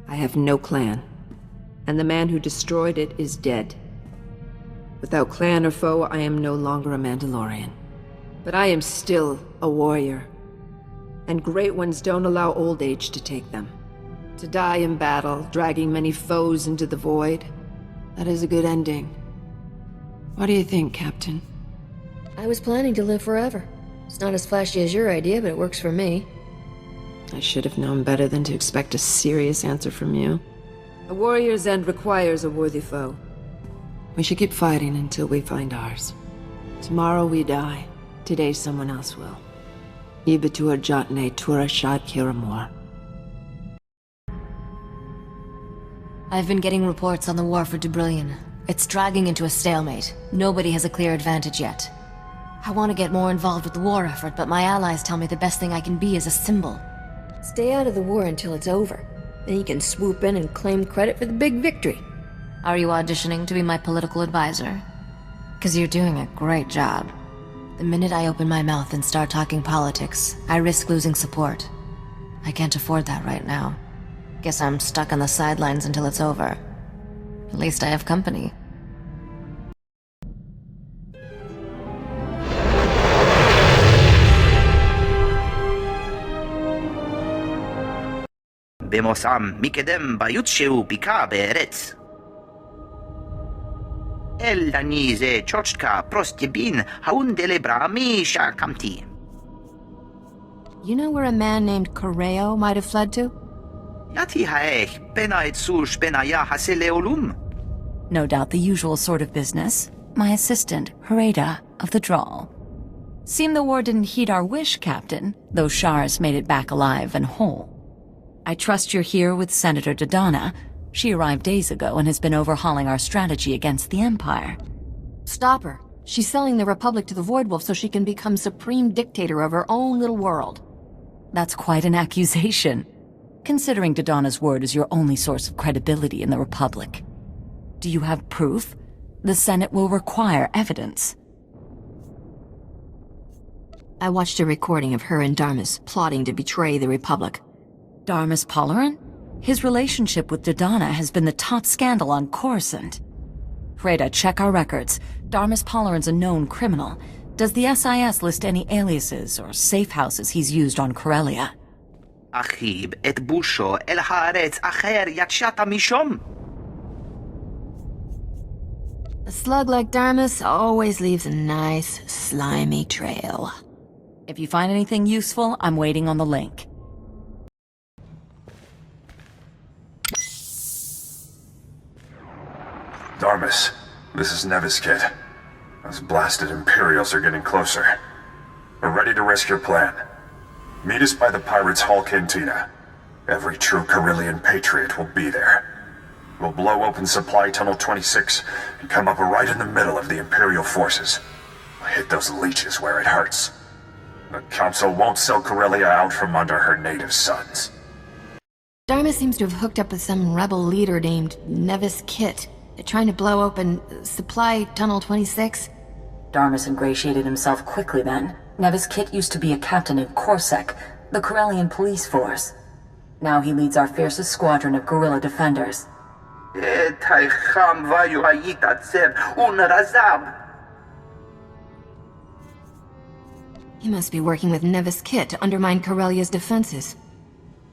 I have no clan, and the man who destroyed it is dead. Without clan or foe, I am no longer a Mandalorian. But I am still a warrior, and great ones don't allow old age to take them. To die in battle, dragging many foes into the void, that is a good ending. What do you think, Captain? I was planning to live forever. It's not as flashy as your idea, but it works for me. I should have known better than to expect a serious answer from you. A warrior's end requires a worthy foe. We should keep fighting until we find ours. Tomorrow we die. Today someone else will. Ibatur Jotne Tura Shad Kiramor. I've been getting reports on the war for Dubrillion. It's dragging into a stalemate. Nobody has a clear advantage yet. I want to get more involved with the war effort, but my allies tell me the best thing I can be is a symbol. Stay out of the war until it's over. Then you can swoop in and claim credit for the big victory. Are you auditioning to be my political advisor? 'Cause you're doing a great job. The minute I open my mouth and start talking politics, I risk losing support. I can't afford that right now. Guess I'm stuck on the sidelines until it's over. At least I have company. במוסם מקדם ביות שהוא ביקע בארץ. אל דני זה צ'וצ'קה פרוסט יבין האונדלה ברמי שהקמתי. You know where a man named Corellia might have fled to? יתי האך בנה את סוש בניה הסה לעולום. No doubt the usual sort of business. My assistant, Hereda, of the Drawl. Seemed the war didn't heed our wish, Captain, though Shars made it back alive and whole. I trust you're here with Senator Dodonna. She arrived days ago and has been overhauling our strategy against the Empire. Stop her. She's selling the Republic to the Voidwolf so she can become supreme dictator of her own little world. That's quite an accusation, considering Dodonna's word is your only source of credibility in the Republic. Do you have proof? The Senate will require evidence. I watched a recording of her and Darmus plotting to betray the Republic. Darmus Polarin? His relationship with Dodonna has been the top scandal on Coruscant. Freda, check our records. Darmus Polarin's a known criminal. Does the SIS list any aliases or safe houses he's used on Corellia? אחיב את בושו אל הארץ אחר יצאת משום. A slug like Darmus always leaves a nice, slimy trail. If you find anything useful, I'm waiting on the link. Darmus, this is Nevis Kid. Those blasted Imperials are getting closer. We're ready to risk your plan. Meet us by the Pirates' Hall Cantina. Every true Corellian patriot will be there. We'll blow open Supply Tunnel 26 and come up right in the middle of the Imperial forces. We'll hit those leeches where it hurts. The Council won't sell Corellia out from under her native sons. Darmus seems to have hooked up with some rebel leader named Nevis Kit. They're trying to blow open Supply Tunnel 26. Darmus ingratiated himself quickly then. Nevis Kit used to be a captain in Corsec, the Corellian police force. Now he leads our fiercest squadron of guerrilla defenders. He must be working with Nevis Kit to undermine Corellia's defenses.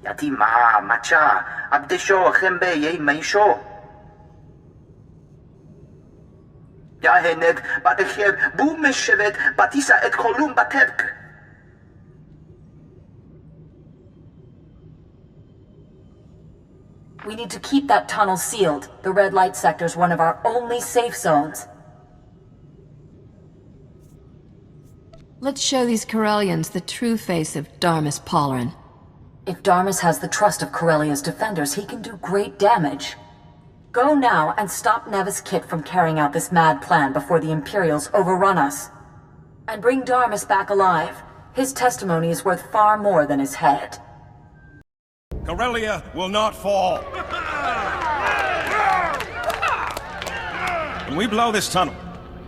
יתימה, מצ'ה, עבדשו, חמבה, ימישו. יהנג, בתחב, בום משבת, בתיסה את חולום בטבק. We need to keep that tunnel sealed. The red light sector's one of our only safe zones. Let's show these Corellians the true face of Darmus Polarin. If Darmus has the trust of Corellia's defenders, he can do great damage. Go now and stop Nevis Kit from carrying out this mad plan before the Imperials overrun us. And bring Darmus back alive. His testimony is worth far more than his head. Corellia will not fall. When we blow this tunnel,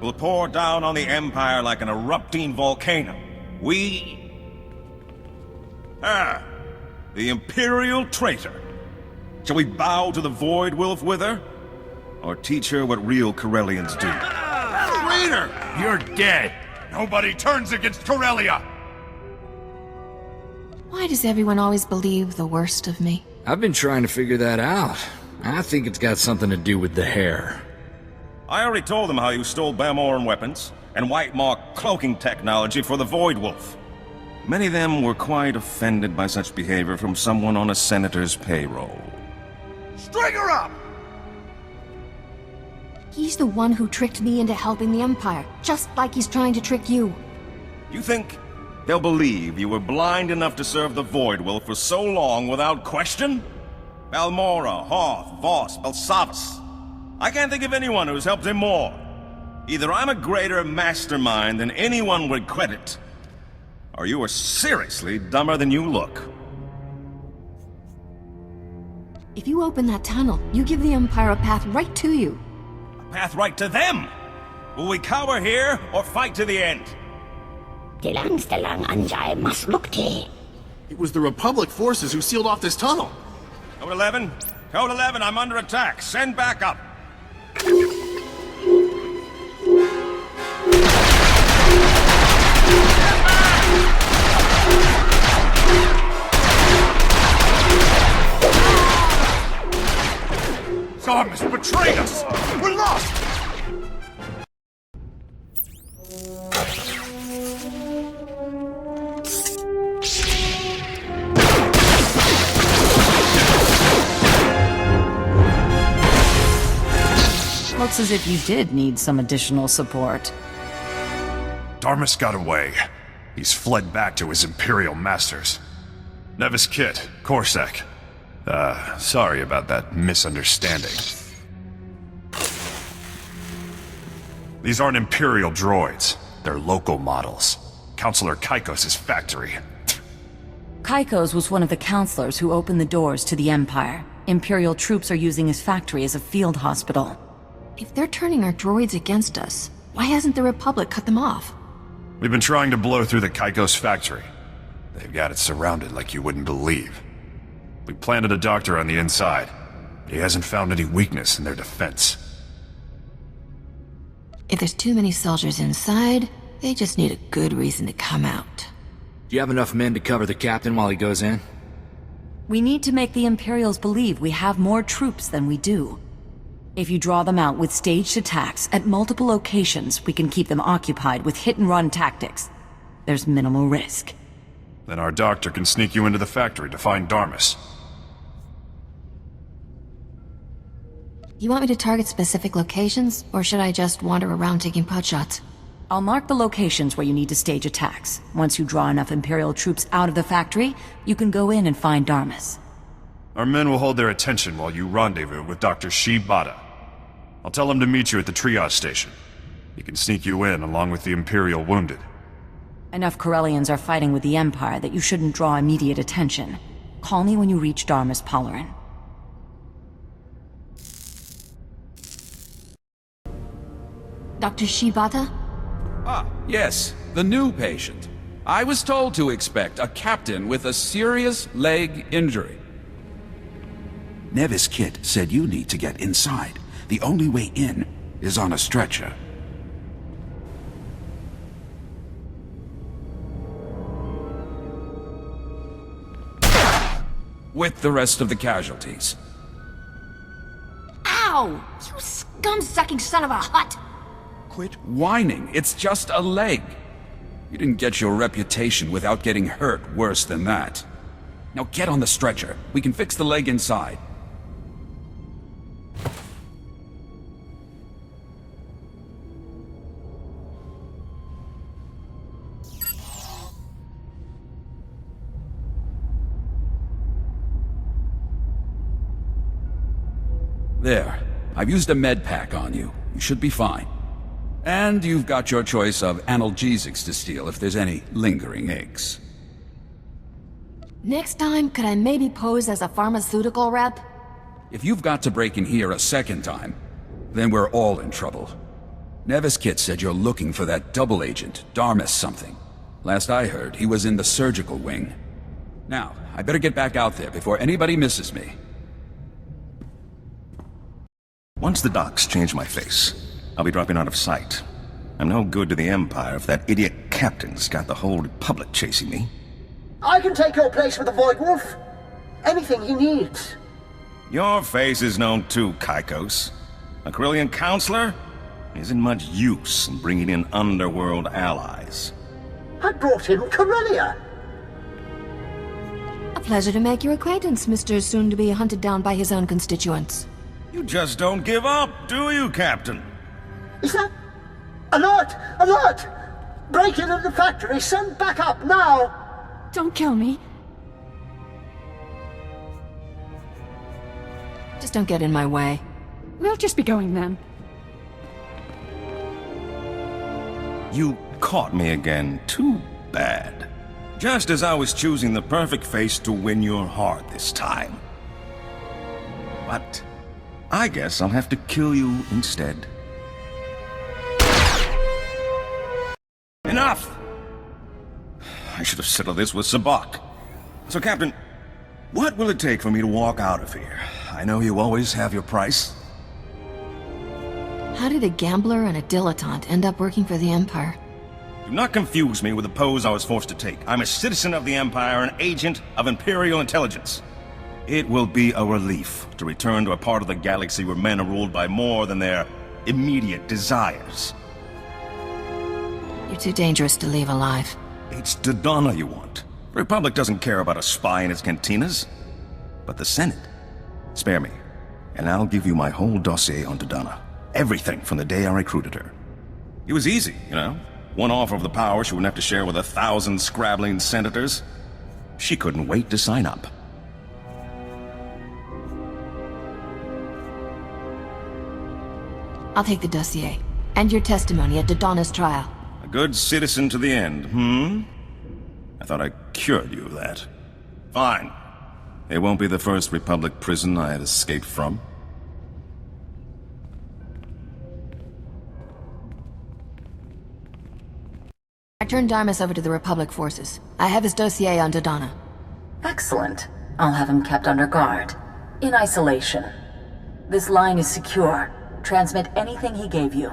we'll pour down on the Empire like an erupting volcano. The Imperial traitor. Shall we bow to the Void Wolf with her? Or teach her what real Corellians do? Traitor! You're dead! Nobody turns against Corellia! Why does everyone always believe the worst of me? I've been trying to figure that out. I think it's got something to do with the hair. I already told them how you stole Bamoran weapons and White Mark cloaking technology for the Void Wolf. Many of them were quite offended by such behavior from someone on a senator's payroll. String her up! He's the one who tricked me into helping the Empire, just like he's trying to trick you. You think they'll believe you were blind enough to serve the Void Wolf for so long without question? Balmora, Hoth, Voss, Belsavus. I can't think of anyone who's helped him more. Either I'm a greater mastermind than anyone would credit, or you are seriously dumber than you look. If you open that tunnel, you give the Empire a path right to you. A path right to them! Will we cower here, or fight to the end? It was the Republic forces who sealed off this tunnel. Code 11? Code 11, I'm under attack. Send backup. Zarmus betrayed us! We're lost! Looks as if you did need some additional support. Darmus got away. He's fled back to his Imperial masters. Nevis Kit, Corsac. Sorry about that misunderstanding. These aren't Imperial droids. They're local models. Counselor Kaikos' factory. Kaikos was one of the counselors who opened the doors to the Empire. Imperial troops are using his factory as a field hospital. If they're turning our droids against us, why hasn't the Republic cut them off? We've been trying to blow through the Kaikos factory. They've got it surrounded like you wouldn't believe. We planted a doctor on the inside. He hasn't found any weakness in their defense. If there's too many soldiers inside, they just need a good reason to come out. Do you have enough men to cover the captain while he goes in? We need to make the Imperials believe we have more troops than we do. If you draw them out with staged attacks at multiple locations, we can keep them occupied with hit-and-run tactics. There's minimal risk. Then our doctor can sneak you into the factory to find Darmus. You want me to target specific locations, or should I just wander around taking potshots? I'll mark the locations where you need to stage attacks. Once you draw enough Imperial troops out of the factory, you can go in and find Darmus. Our men will hold their attention while you rendezvous with Dr. Shibata. I'll tell him to meet you at the triage station. He can sneak you in along with the Imperial wounded. Enough Corellians are fighting with the Empire that you shouldn't draw immediate attention. Call me when you reach Darmus Polarin. Dr. Shibata? Ah, yes, the new patient. I was told to expect a captain with a serious leg injury. Nevis Kit said you need to get inside. The only way in is on a stretcher. With the rest of the casualties. Ow! You scum-sucking son of a hut! Quit whining, it's just a leg. You didn't get your reputation without getting hurt worse than that. Now get on the stretcher. We can fix the leg inside. There. I've used a med pack on you. You should be fine. And you've got your choice of analgesics to steal if there's any lingering aches. Next time, could I maybe pose as a pharmaceutical rep? If you've got to break in here a second time, then we're all in trouble. Nevis Kit said you're looking for that double agent, Darmus something. Last I heard, he was in the surgical wing. Now, I better get back out there before anybody misses me. Once the docs change my face, I'll be dropping out of sight. I'm no good to the Empire if that idiot captain's got the whole Republic chasing me. I can take your place with the Void Wolf. Anything he needs. Your face is known too, Kaikos. A Corellian counselor isn't much use in bringing in underworld allies. I brought him Corellia. A pleasure to make your acquaintance, Mr. Soon-to-be hunted down by his own constituents. You just don't give up, do you, Captain? Is that... Alert! Alert! Break in at the factory, send backup now! Don't kill me. Just don't get in my way. We'll just be going then. You caught me again. Too bad. Just as I was choosing the perfect face to win your heart this time. But I guess I'll have to kill you instead. Enough! I should have settled this with Sabak. So, Captain, what will it take for me to walk out of here? I know you always have your price. How did a gambler and a dilettante end up working for the Empire? Do not confuse me with the pose I was forced to take. I'm a citizen of the Empire, an agent of Imperial intelligence. It will be a relief to return to a part of the galaxy where men are ruled by more than their immediate desires. You're too dangerous to leave alive. It's Dodonna you want. The Republic doesn't care about a spy in its cantinas. But the Senate. Spare me, and I'll give you my whole dossier on Dodonna. Everything from the day I recruited her. It was easy, you know? One offer of the power she wouldn't have to share with 1,000 scrabbling senators. She couldn't wait to sign up. I'll take the dossier, and your testimony at Dodonna's trial. A good citizen to the end, I thought I cured you of that. Fine. It won't be the first Republic prison I have escaped from. I turned Darmus over to the Republic forces. I have his dossier on Dodonna. Excellent. I'll have him kept under guard. In isolation. This line is secure. Transmit anything he gave you.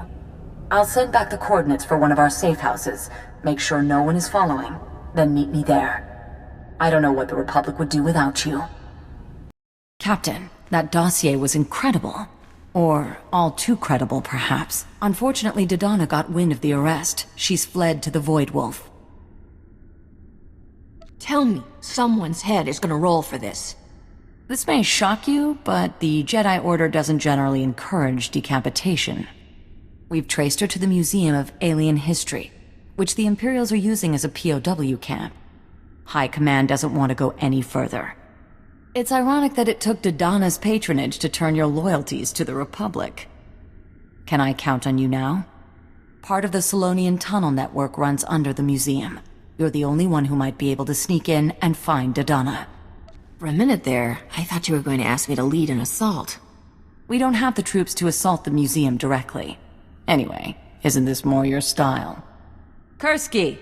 I'll send back the coordinates for one of our safe houses. Make sure no one is following. Then meet me there. I don't know what the Republic would do without you. Captain, that dossier was incredible. Or all too credible, perhaps. Unfortunately, Dodonna got wind of the arrest. She's fled to the Void Wolf. Tell me, someone's head is gonna roll for this. This may shock you, but the Jedi Order doesn't generally encourage decapitation. We've traced her to the Museum of Alien History, which the Imperials are using as a POW camp. High Command doesn't want to go any further. It's ironic that it took Dodonna's patronage to turn your loyalties to the Republic. Can I count on you now? Part of the Solonian tunnel network runs under the museum. You're the only one who might be able to sneak in and find Dodonna. For a minute there, I thought you were going to ask me to lead an assault. We don't have the troops to assault the museum directly. Anyway, isn't this more your style? Kursky!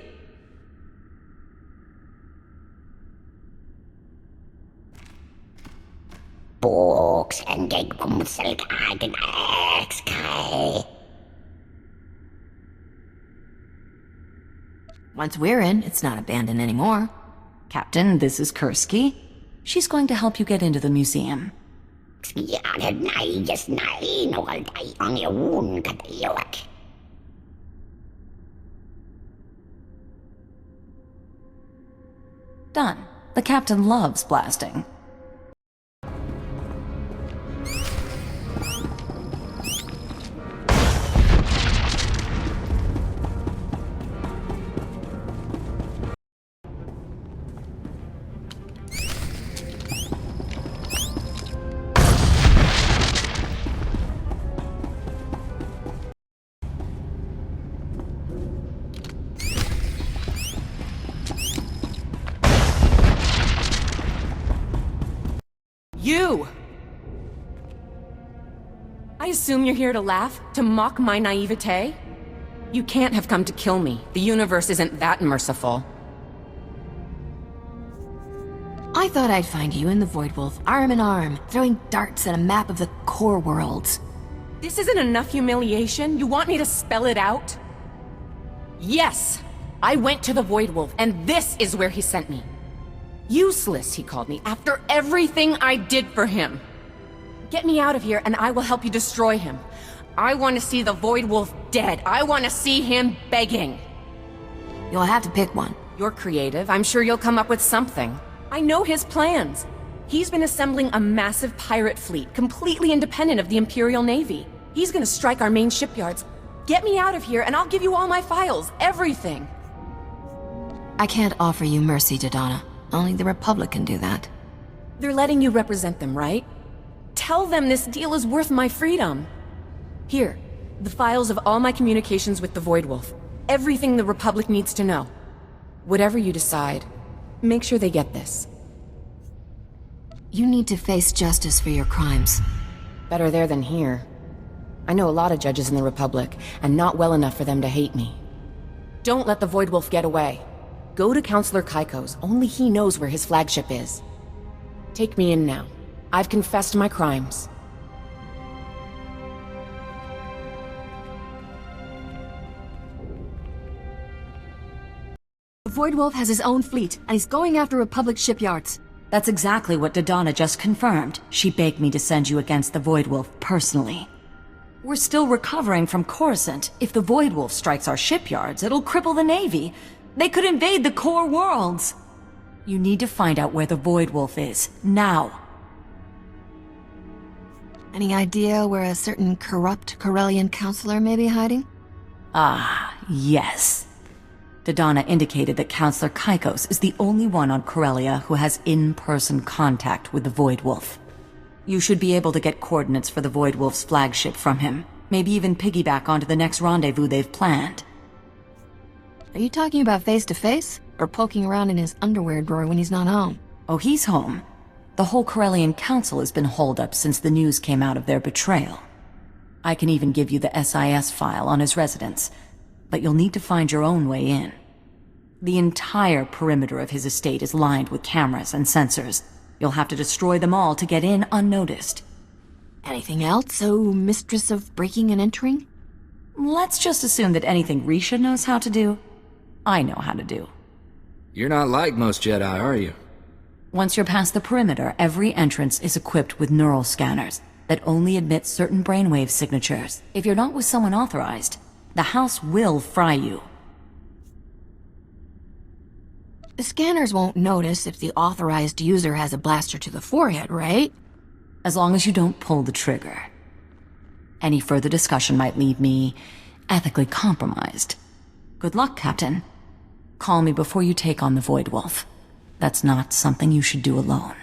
Once we're in, it's not abandoned anymore. Captain, this is Kursky. She's going to help you get into the museum. Done. The captain loves blasting. You! I assume you're here to laugh? To mock my naivete? You can't have come to kill me. The universe isn't that merciful. I thought I'd find you and the Void Wolf, arm in arm, throwing darts at a map of the core worlds. This isn't enough humiliation? You want me to spell it out? Yes! I went to the Void Wolf, and this is where he sent me. Useless, he called me, after everything I did for him. Get me out of here, and I will help you destroy him. I want to see the Void Wolf dead. I want to see him begging. You'll have to pick one. You're creative. I'm sure you'll come up with something. I know his plans. He's been assembling a massive pirate fleet, completely independent of the Imperial Navy. He's gonna strike our main shipyards. Get me out of here, and I'll give you all my files, everything. I can't offer you mercy, Dodonna. Only the Republic can do that. They're letting you represent them, right? Tell them this deal is worth my freedom. Here, the files of all my communications with the Void Wolf. Everything the Republic needs to know. Whatever you decide, make sure they get this. You need to face justice for your crimes. Better there than here. I know a lot of judges in the Republic, and not well enough for them to hate me. Don't let the Void Wolf get away. Go to Counselor Kaiko's. Only he knows where his flagship is. Take me in now. I've confessed my crimes. The Void Wolf has his own fleet, and he's going after Republic shipyards. That's exactly what Dodonna just confirmed. She begged me to send you against the Void Wolf personally. We're still recovering from Coruscant. If the Void Wolf strikes our shipyards, it'll cripple the Navy. They could invade the core worlds. You need to find out where the Void Wolf is, now. Any idea where a certain corrupt Corellian counselor may be hiding? Ah, yes. Dodonna indicated that Counselor Kaikos is the only one on Corellia who has in-person contact with the Void Wolf. You should be able to get coordinates for the Void Wolf's flagship from him. Maybe even piggyback onto the next rendezvous they've planned. Are you talking about face-to-face? Or poking around in his underwear drawer when he's not home? Oh, he's home. The whole Corellian Council has been holed up since the news came out of their betrayal. I can even give you the SIS file on his residence, but you'll need to find your own way in. The entire perimeter of his estate is lined with cameras and sensors. You'll have to destroy them all to get in unnoticed. Anything else, oh mistress of breaking and entering? Let's just assume that anything Risha knows how to do, I know how to do. You're not like most Jedi, are you? Once you're past the perimeter, every entrance is equipped with neural scanners that only admit certain brainwave signatures. If you're not with someone authorized, the house will fry you. The scanners won't notice if the authorized user has a blaster to the forehead, right? As long as you don't pull the trigger. Any further discussion might leave me ethically compromised. Good luck, Captain. Call me before you take on the Void Wolf. That's not something you should do alone.